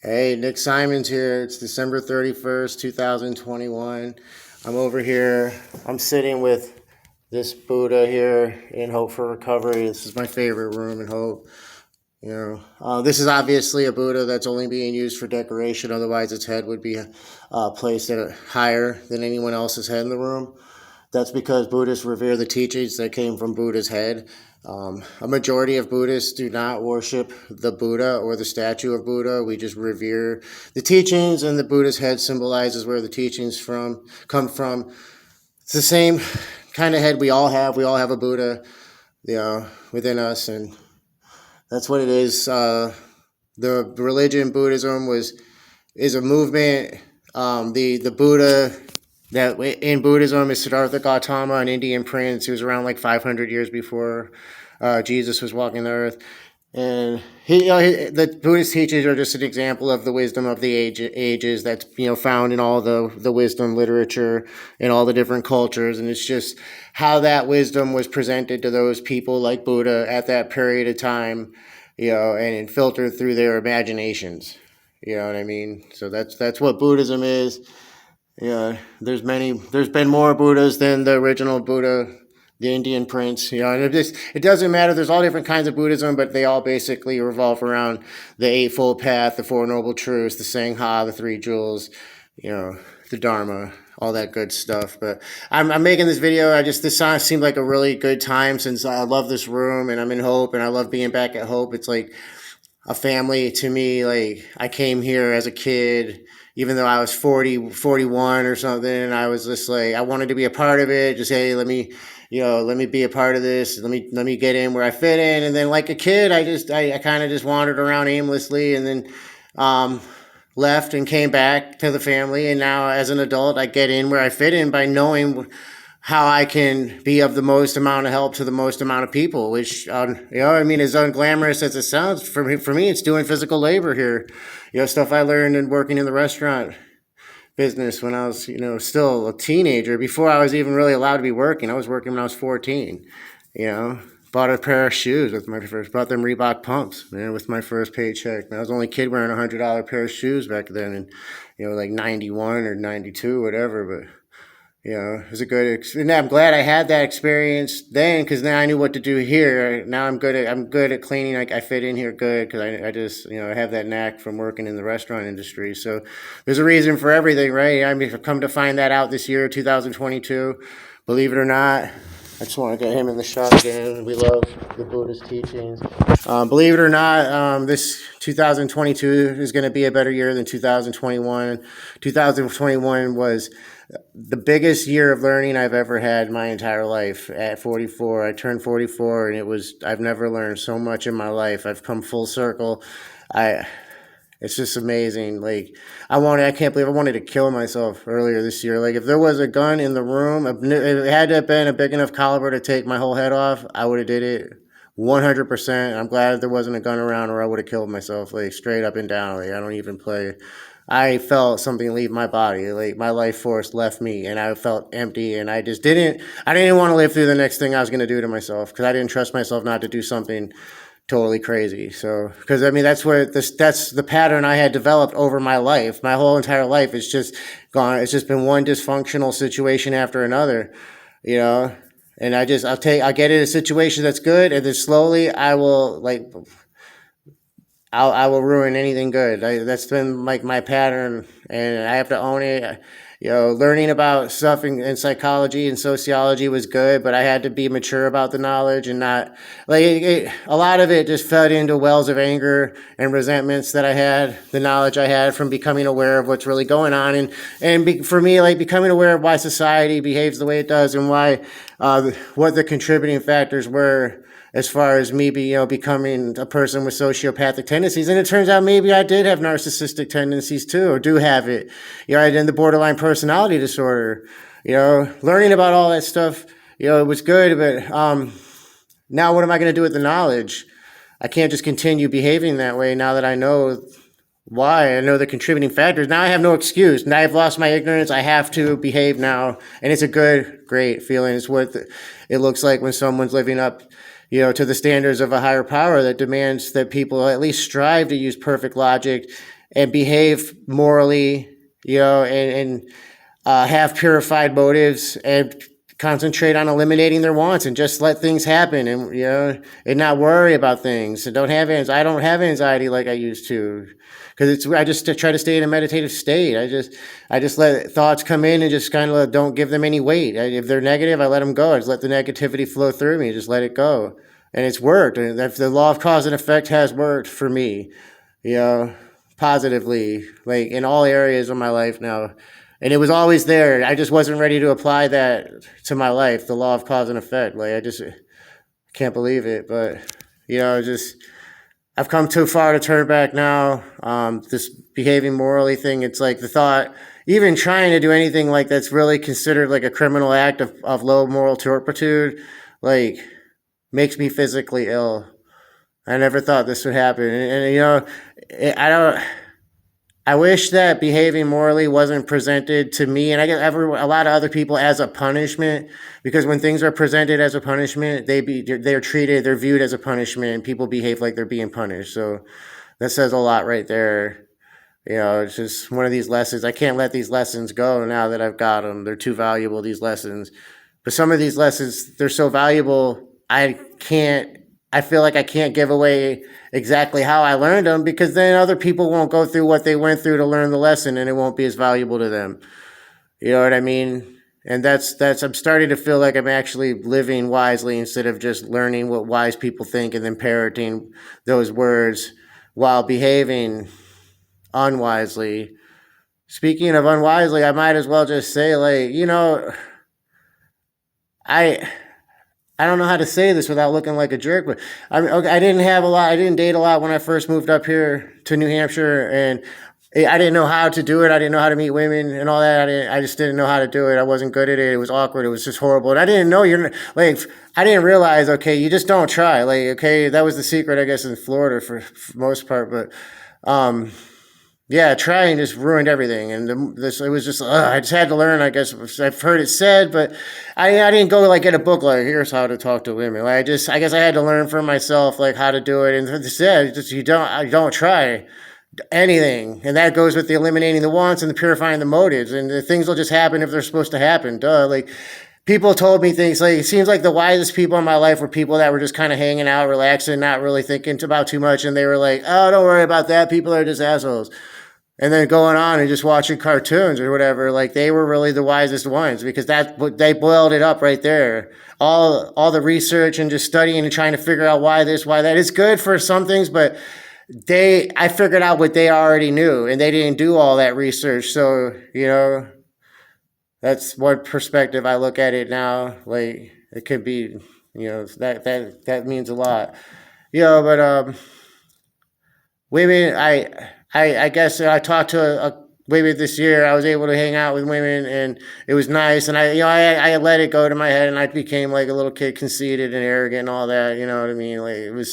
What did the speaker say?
Hey, Nick Simon's here. It's December 31st, 2021. I'm over here. I'm sitting with this Buddha here in Hope for Recovery. This is my favorite room in Hope. This is obviously a Buddha that's only being used for decoration. Otherwise, its head would be placed at higher than anyone else's head in the room. That's because Buddhists revere the teachings that came from Buddha's head. A majority of Buddhists do not worship the Buddha or the statue of Buddha. We just revere the teachings, and the Buddha's head symbolizes where the teachings come from. It's the same kind of head we all have. We all have a Buddha, within us, and that's what it is. The religion Buddhism is a movement. The Buddha that in Buddhism is Siddhartha Gautama, an Indian prince who was around like 500 years before Jesus was walking the earth. And the Buddhist teachings are just an example of the wisdom of the ages that's found in all the wisdom literature in all the different cultures, and it's just how that wisdom was presented to those people like Buddha at that period of time, and filtered through their imaginations. You know what I mean? So that's what Buddhism is. Yeah, there's been more Buddhas than the original Buddha, the Indian prince. And it doesn't matter. There's all different kinds of Buddhism, but they all basically revolve around the Eightfold Path, the Four Noble Truths, the Sangha, the Three Jewels, the Dharma, all that good stuff. But I'm making this video. This seemed like a really good time since I love this room and I'm in Hope and I love being back at Hope. It's like a family to me. Like I came here as a kid, even though I was 41 or something, and I was just like, I wanted to be a part of it. Just, hey, let me be a part of this. Let me get in where I fit in. And then like a kid, I kind of just wandered around aimlessly, and then left and came back to the family. And now as an adult, I get in where I fit in by knowing how I can be of the most amount of help to the most amount of people, which, as unglamorous as it sounds, for me, it's doing physical labor here. Stuff I learned in working in the restaurant business when I was, still a teenager, before I was even really allowed to be working. I was working when I was 14, bought a pair of shoes bought them Reebok pumps, man, with my first paycheck. I was the only kid wearing $100 pair of shoes back then, and, like 91 or 92, whatever, but it was a good, and I'm glad I had that experience then, because now I knew what to do here. Now I'm good at cleaning. I fit in here good because I just, I have that knack from working in the restaurant industry. So there's a reason for everything, right? I've come to find that out this year, 2022. Believe it or not, I just want to get him in the shot again. We love the Buddhist teachings. Believe it or not, this 2022 is going to be a better year than 2021. 2021 was the biggest year of learning I've ever had in my entire life. At 44, I turned 44, and I've never learned so much in my life. I've come full circle. It's just amazing. Like, I can't believe I wanted to kill myself earlier this year. Like, if there was a gun in the room, it had to have been a big enough caliber to take my whole head off, I would have did it 100%. I'm glad there wasn't a gun around, or I would have killed myself, like, straight up and down. Like, I don't even play. I felt something leave my body. Like, my life force left me, and I felt empty, and I didn't want to live through the next thing I was going to do to myself, because I didn't trust myself not to do something totally crazy. So, because that's the pattern I had developed over my life. My whole entire life is just gone. It's just been one dysfunctional situation after another, and I'll get in a situation that's good, and then slowly I will ruin anything good. That's been like my pattern, and I have to own it. Learning about stuff in psychology and sociology was good, but I had to be mature about the knowledge and not a lot of it just fed into wells of anger and resentments that I had, the knowledge I had from becoming aware of what's really going on. For me, like, becoming aware of why society behaves the way it does, and why, what the contributing factors were, as far as me becoming a person with sociopathic tendencies. And it turns out maybe I did have narcissistic tendencies too, or do have it. I did the borderline personality disorder. Learning about all that stuff, it was good, but now what am I going to do with the knowledge? I can't just continue behaving that way now that I know why. I know the contributing factors. Now I have no excuse. Now I've lost my ignorance. I have to behave now. And it's a great feeling. It's what it looks like when someone's living up to the standards of a higher power that demands that people at least strive to use perfect logic and behave morally, and have purified motives and concentrate on eliminating their wants and just let things happen, and not worry about things, and I don't have anxiety like I used to, because I just try to stay in a meditative state. I just let thoughts come in and just kind of don't give them any weight. If they're negative, I let them go. I just let the negativity flow through me, just let it go. And it's worked. And if the law of cause and effect has worked for me, you know, positively, like in all areas of my life now. And it was always there. I just wasn't ready to apply that to my life, the law of cause and effect. Like, I just can't believe it. But, just I've come too far to turn back now. This behaving morally thing, it's like the thought, even trying to do anything like that's really considered like a criminal act of low moral turpitude, like, makes me physically ill. I never thought this would happen. I don't. I wish that behaving morally wasn't presented to me, and I get a lot of other people, as a punishment. Because when things are presented as a punishment, they're viewed as a punishment, and people behave like they're being punished. So that says a lot right there. It's just one of these lessons. I can't let these lessons go now that I've got them. They're too valuable, these lessons. But some of these lessons, they're so valuable, I feel like I can't give away exactly how I learned them, because then other people won't go through what they went through to learn the lesson, and it won't be as valuable to them. You know what I mean? And I'm starting to feel like I'm actually living wisely instead of just learning what wise people think and then parroting those words while behaving unwisely. Speaking of unwisely, I might as well just say, like, I I don't know how to say this without looking like a jerk, but I didn't have a lot. I didn't date a lot when I first moved up here to New Hampshire, and I didn't know how to do it. I didn't know how to meet women and all that. I just didn't know how to do it. I wasn't good at it. It was awkward. It was just horrible. And I didn't know I didn't realize, okay, you just don't try. Like, okay, that was the secret, I guess, in Florida for most part. But, yeah, trying just ruined everything, and it was just I just had to learn. I guess I've heard it said, but I didn't go like get a book like here's how to talk to women. Like, I guess I had to learn for myself like how to do it. And it said just you don't try anything, and that goes with the eliminating the wants and the purifying the motives, and the things will just happen if they're supposed to happen. Duh, like. People told me things like, it seems like the wisest people in my life were people that were just kind of hanging out, relaxing, not really thinking about too much. And they were like, oh, don't worry about that. People are just assholes. And then going on and just watching cartoons or whatever, like they were really the wisest ones, because they boiled it up right there. All the research and just studying and trying to figure out why this, why that. It's good for some things, but I figured out what they already knew, and they didn't do all that research. So, that's one perspective I look at it now. Like, it could be, that means a lot. But women, I guess I talked to women this year. I was able to hang out with women, and it was nice. And I let it go to my head, and I became like a little kid, conceited and arrogant and all that. You know what I mean? Like,